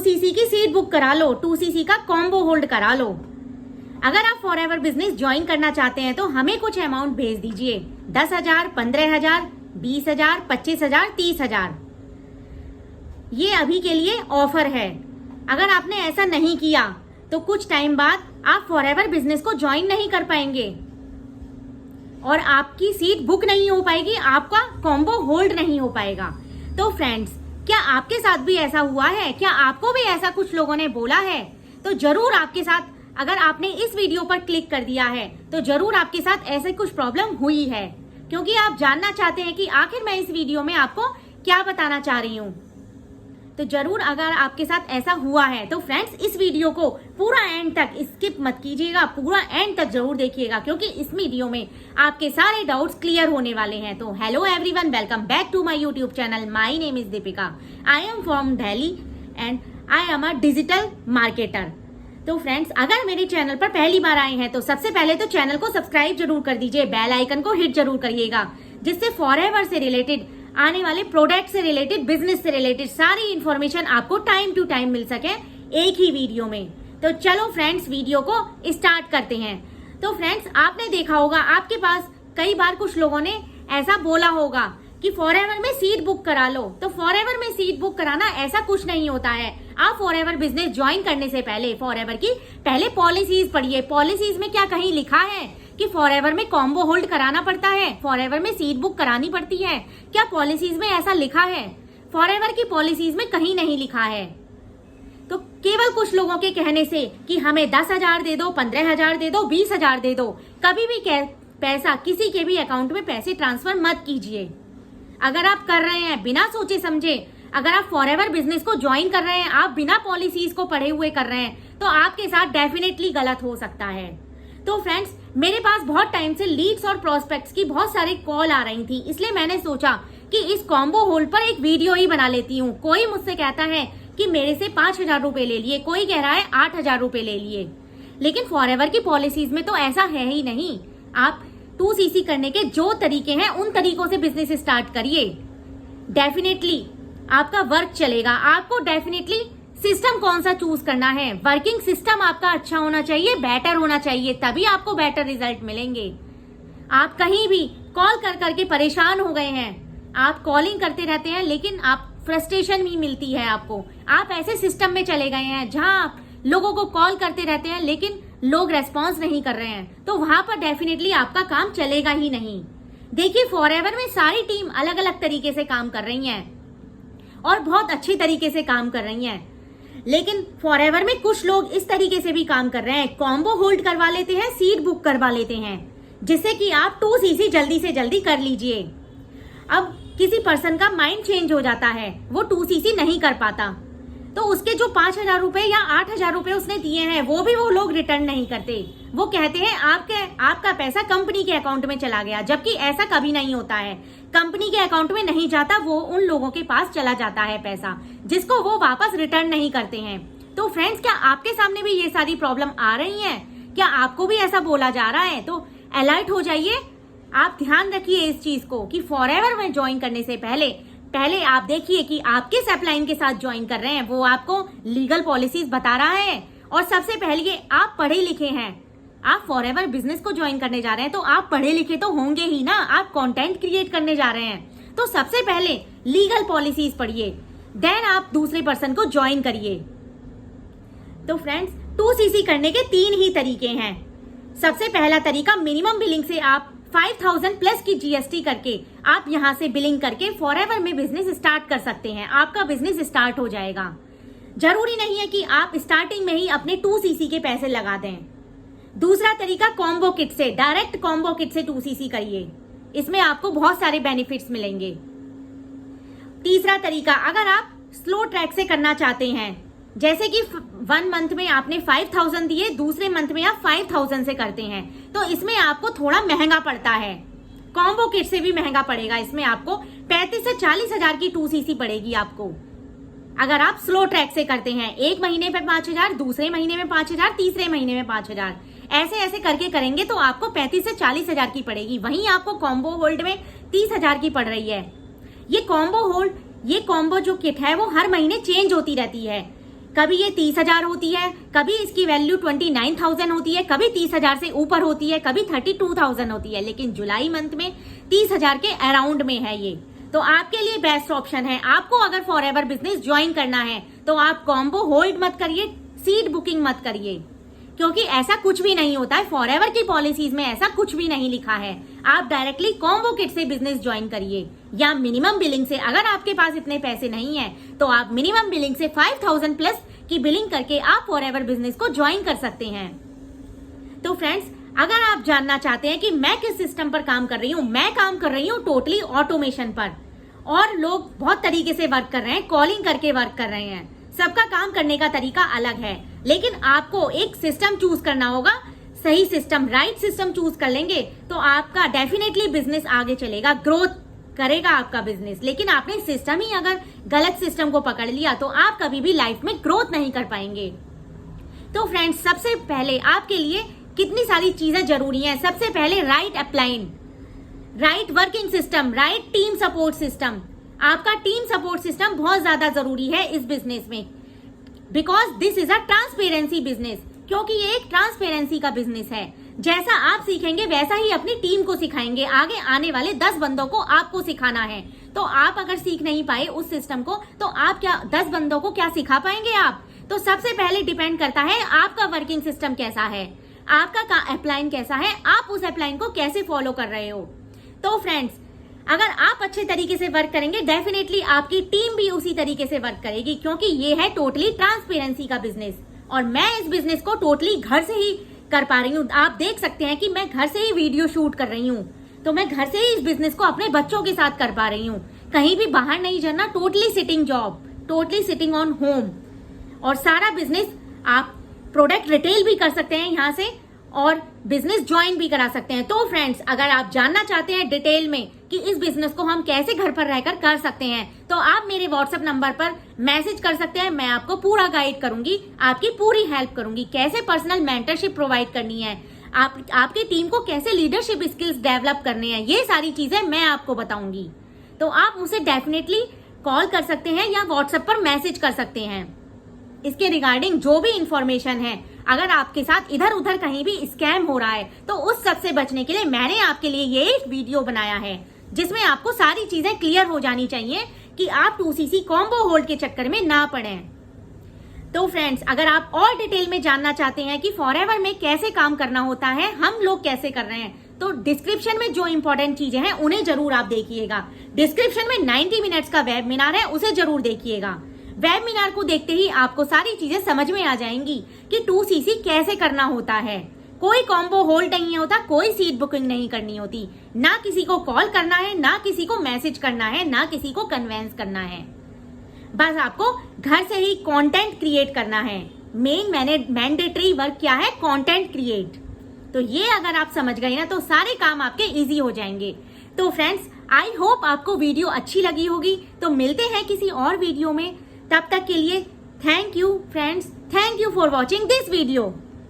2cc की seat book करा लो, 2cc का कॉम्बो होल्ड करा लो। अगर आप फॉरएवर बिजनेस ज्वाइन करना चाहते हैं तो हमें कुछ अमाउंट भेज दीजिए, 10,000, 15,000, 20,000, 25,000, 30,000। ये अभी के लिए ऑफर है। अगर आपने ऐसा नहीं किया तो कुछ टाइम बाद आप फॉरएवर बिजनेस को ज्वाइन नहीं कर पाएंगे और आपकी सीट बुक नहीं हो पाएगी, आपका कॉम्बो होल्ड नहीं हो पाएगा। तो फ्रेंड्स, क्या आपके साथ भी ऐसा हुआ है? क्या आपको भी ऐसा कुछ लोगों ने बोला है? तो जरूर आपके साथ, अगर आपने इस वीडियो पर क्लिक कर दिया है तो जरूर आपके साथ ऐसे कुछ प्रॉब्लम हुई है, क्योंकि आप जानना चाहते हैं कि आखिर मैं इस वीडियो में आपको क्या बताना चाह रही हूँ। तो जरूर अगर आपके साथ ऐसा हुआ है तो फ्रेंड्स, इस वीडियो को पूरा एंड तक स्किप मत कीजिएगा, पूरा एंड तक जरूर देखिएगा, क्योंकि इस वीडियो में आपके सारे डाउट्स क्लियर होने वाले हैं। तो hello everyone, welcome back to my YouTube channel. My name is Deepika, I am from Delhi and I am a digital marketer. तो फ्रेंड्स, अगर मेरे चैनल पर पहली बार आए हैं तो सबसे पहले तो चैनल को सब्सक्राइब जरूर कर दीजिए, बेल आइकन को हिट जरूर करिएगा, जिससे फॉरएवर से रिलेटेड, आने वाले प्रोडक्ट से रिलेटेड, बिजनेस से रिलेटेड सारी इंफॉर्मेशन आपको टाइम टू टाइम मिल सके एक ही वीडियो में। तो चलो फ्रेंड्स, वीडियो को स्टार्ट करते हैं। तो फ्रेंड्स, आपने देखा होगा, आपके पास कई बार कुछ लोगों ने ऐसा बोला होगा कि फॉरएवर में सीट बुक करा लो। तो फॉरएवर में सीट बुक कराना ऐसा कुछ नहीं होता है। आप फॉरएवर बिजनेस ज्वाइन करने से पहले फॉरएवर की पहले पॉलिसीज पढ़िए। पॉलिसीज में क्या कहीं लिखा है कि फॉरएवर में कॉम्बो होल्ड कराना पड़ता है, फॉरएवर में सीट बुक करानी पड़ती है? क्या पॉलिसीज में ऐसा लिखा है? फॉरएवर की पॉलिसीज में कहीं नहीं लिखा है। तो केवल कुछ लोगों के कहने से कि हमें 10,000 दे दो, 15,000 दे दो, 20,000 दे दो, कभी भी पैसा किसी के भी अकाउंट में पैसे ट्रांसफर मत कीजिए। अगर आप कर रहे हैं बिना सोचे समझे, अगर आप फॉरएवर बिजनेस को ज्वाइन कर रहे हैं, आप बिना पॉलिसीज को पढ़े हुए कर रहे हैं, तो आपके साथ डेफिनेटली गलत हो सकता है। तो फ्रेंड्स, मेरे पास बहुत टाइम से लीड्स और प्रोस्पेक्ट्स की बहुत सारी कॉल आ रही थी, इसलिए मैंने सोचा कि इस कॉम्बो होल्ड पर एक वीडियो ही बना लेती हूँ। कोई मुझसे कहता है कि मेरे से 5,000 रुपए ले लिए, कोई कह रहा है 8,000 रुपए ले लिए, लेकिन फॉरएवर की पॉलिसीज में तो ऐसा है ही नहीं। आप 2cc करने के जो तरीके हैं उन तरीकों से बिजनेस स्टार्ट करिए, डेफिनेटली आपका वर्क चलेगा। आपको डेफिनेटली सिस्टम कौन सा चूज करना है, वर्किंग सिस्टम आपका अच्छा होना चाहिए, बेटर होना चाहिए, तभी आपको बेटर रिजल्ट मिलेंगे। आप कहीं भी कॉल कर करके परेशान हो गए हैं, आप कॉलिंग करते रहते हैं लेकिन आप फ्रस्ट्रेशन भी मिलती है आपको। आप ऐसे सिस्टम में चले गए हैं जहां आप लोगों को कॉल करते रहते हैं लेकिन लोग रेस्पॉन्स नहीं कर रहे हैं, तो वहां पर डेफिनेटली आपका काम चलेगा ही नहीं। देखिए, फॉरएवर में सारी टीम अलग अलग तरीके से काम कर रही है और बहुत अच्छी तरीके से काम कर रही हैं, लेकिन फॉरएवर में कुछ लोग इस तरीके से भी काम कर रहे हैं, कॉम्बो होल्ड करवा लेते हैं, सीट बुक करवा लेते हैं, जिससे कि आप 2cc जल्दी से जल्दी कर लीजिए। अब किसी पर्सन का माइंड चेंज हो जाता है, वो 2cc नहीं कर पाता, तो उसके जो 5,000 रुपए या 8,000 रुपए उसने दिए हैं वो भी वो लोग रिटर्न नहीं करते। वो कहते हैं आपका पैसा कंपनी के अकाउंट में चला गया, जबकि ऐसा कभी नहीं होता है। कंपनी के अकाउंट में नहीं जाता, वो उन लोगों के पास चला जाता है पैसा, जिसको वो वापस रिटर्न नहीं करते हैं। तो फ्रेंड्स, क्या आपके सामने भी ये सारी प्रॉब्लम आ रही है? क्या आपको भी ऐसा बोला जा रहा है? तो अलर्ट हो जाइए, आप ध्यान रखिए इस चीज को कि फॉरएवर में ज्वाइन करने से पहले आप देखिए कि आप किस अपलाइन के साथ ज्वाइन कर रहे हैं, वो आपको लीगल पॉलिसीज बता रहा है। और सबसे पहले आप पढ़े लिखे हैं, आप फॉरएवर बिजनेस को ज्वाइन करने जा रहे हैं तो आप पढ़े लिखे तो होंगे ही ना, आप कंटेंट क्रिएट करने जा रहे हैं, तो सबसे पहले लीगल पॉलिसीज पढ़िए, देन आप दूसरे पर्सन को ज्वाइन करिए। तो फ्रेंड्स, 2cc करने के 3 ही तरीके हैं। सबसे पहला तरीका, मिनिमम बिलिंग से आप 5,000 प्लस की GST करके आप यहां से बिलिंग करके फॉरएवर में बिजनेस स्टार्ट कर सकते हैं। आपका बिजनेस स्टार्ट हो जाएगा। जरूरी नहीं है कि आप स्टार्टिंग में ही अपने 2cc के पैसे लगा दें। दूसरा तरीका, कॉम्बो किट से, डायरेक्ट कॉम्बो किट से 2cc करिए, इसमें आपको बहुत सारे बेनिफिट्स मिलेंगे। तीसरा तरीका, अगर आप स्लो ट्रैक से करना चाहते हैं, जैसे कि 1 मंथ में आपने 5,000 दिए, दूसरे मंथ में आप 5,000 से करते हैं, तो इसमें आपको थोड़ा महंगा पड़ता है। कॉम्बो किट से भी महंगा पड़ेगा, इसमें आपको 35 से 40,000 की 2cc पड़ेगी आपको। अगर आप स्लो ट्रैक से करते हैं, 1 महीने पे 5,000, दूसरे महीने में 5,000, तीसरे महीने में 5,000, ऐसे ऐसे करके करेंगे तो आपको 35 से 40,000 की पड़ेगी। वहीं आपको कॉम्बो होल्ड में 30,000 की पड़ रही है। ये कॉम्बो जो किट है वो हर महीने चेंज होती रहती है। कभी ये 30,000 होती है, कभी इसकी वैल्यू 29,000 होती है, कभी 30,000 से ऊपर होती है, कभी 32,000 होती है, लेकिन जुलाई मंथ में 30,000 के अराउंड में है ये। तो आपके लिए बेस्ट ऑप्शन है। आपको अगर फॉरएवर बिजनेस ज्वाइन करना है तो आप कॉम्बो होल्ड मत करिए, सीड बुकिंग मत करिए, क्योंकि ऐसा कुछ भी नहीं होता है। फॉरएवर की पॉलिसीज में ऐसा कुछ भी नहीं लिखा है। आप डायरेक्टली कॉम्बो किट से बिजनेस ज्वाइन करिए, या मिनिमम बिलिंग से। अगर आपके पास इतने पैसे नहीं है तो आप मिनिमम बिलिंग से 5,000 प्लस की बिलिंग करके आप फॉरएवर बिजनेस को ज्वाइन कर सकते हैं। तो फ्रेंड्स, अगर आप जानना चाहते हैं कि मैं किस सिस्टम पर काम कर रही हूँ, मैं काम कर रही हूँ टोटली ऑटोमेशन पर, और लोग बहुत तरीके से वर्क कर रहे हैं, कॉलिंग करके वर्क कर रहे हैं। सबका काम करने का तरीका अलग है, लेकिन आपको एक सिस्टम चूज करना होगा। सही सिस्टम, राइट सिस्टम चूज कर लेंगे तो आपका डेफिनेटली बिजनेस आगे चलेगा, ग्रोथ करेगा आपका बिजनेस। लेकिन आपने सिस्टम ही अगर गलत सिस्टम को पकड़ लिया तो आप कभी भी लाइफ में ग्रोथ नहीं कर पाएंगे। तो फ्रेंड्स, सबसे पहले आपके लिए कितनी सारी चीजें जरूरी हैं। सबसे पहले right upline, right working system, right team support system. आपका टीम सपोर्ट सिस्टम बहुत ज्यादा जरूरी है इस बिजनेस में, because this is a transparency business, क्योंकि ये एक ट्रांसपेरेंसी का बिजनेस है। जैसा आप सीखेंगे वैसा ही अपनी टीम को सिखाएंगे। आगे आने वाले 10 बंदों को आपको सिखाना है। तो आप अगर सीख नहीं पाए उस सिस्टम को तो आप क्या 10 बंदों को क्या सिखा पाएंगे आप? तो सबसे पहले डिपेंड करता है आपका वर्किंग सिस्टम कैसा है, आपका अपलाइन कैसा है, आप उस अपलाइन को कैसे फॉलो कर रहे हो। तो फ्रेंड्स, अगर आप अच्छे तरीके से वर्क करेंगे, डेफिनेटली आपकी टीम भी उसी तरीके से वर्क करेगी, क्योंकि ये है टोटली ट्रांसपेरेंसी का बिजनेस। और मैं इस बिजनेस को टोटली घर से ही कर पा रही हूँ। आप देख सकते हैं कि मैं घर से ही वीडियो शूट कर रही हूँ, तो मैं घर से ही इस बिजनेस को अपने बच्चों के साथ कर पा रही हूँ। कहीं भी बाहर नहीं जाना, totally sitting job, totally sitting on home. और सारा बिजनेस आप प्रोडक्ट रिटेल भी कर सकते हैं यहाँ से, और बिजनेस ज्वाइन भी करा सकते हैं। तो फ्रेंड्स, अगर आप जानना चाहते हैं डिटेल में कि इस बिजनेस को हम कैसे घर पर रहकर कर सकते हैं, तो आप मेरे व्हाट्सएप नंबर पर मैसेज कर सकते हैं। मैं आपको पूरा गाइड करूंगी, आपकी पूरी हेल्प करूंगी, कैसे पर्सनल मेंटरशिप प्रोवाइड करनी है, आपकी टीम को कैसे लीडरशिप स्किल्स डेवलप करने हैं, ये सारी चीजें मैं आपको बताऊंगी। तो आप मुझे डेफिनेटली कॉल कर सकते हैं या व्हाट्सएप पर मैसेज कर सकते हैं। इसके रिगार्डिंग जो भी इंफॉर्मेशन है, अगर आपके साथ इधर उधर कहीं भी स्कैम हो रहा है तो उस सब से बचने के लिए मैंने आपके लिए ये एक वीडियो बनाया है, जिसमें आपको सारी चीजें क्लियर हो जानी चाहिए कि आप 2cc कॉम्बो होल्ड के चक्कर में ना पड़े। तो फ्रेंड्स, अगर आप और डिटेल में जानना चाहते हैं कि फॉरएवर में कैसे काम करना होता है, हम लोग कैसे कर रहे हैं, तो डिस्क्रिप्शन में जो इंपॉर्टेंट चीजें हैं उन्हें जरूर आप देखिएगा। डिस्क्रिप्शन में 90 मिनट्स का वेबिनार है, उसे जरूर देखिएगा। वेबिनार को देखते ही आपको सारी चीजें समझ में आ जाएंगी कि 2cc कैसे करना होता है। कोई कॉम्बो होल्ड नहीं होता, कोई सीट बुकिंग नहीं करनी होती, ना किसी को कॉल करना है, ना किसी को मैसेज करना है, ना किसी को कन्वेंस करना है। बस आपको घर से ही कंटेंट क्रिएट करना है। मेन मैंडेटरी वर्क क्या है? Content create. तो ये अगर आप समझ गए ना तो सारे काम आपके इजी हो जाएंगे। तो फ्रेंड्स, आई होप आपको वीडियो अच्छी लगी होगी। तो मिलते हैं किसी और वीडियो में, तब तक के लिए thank you friends, thank you for watching this video.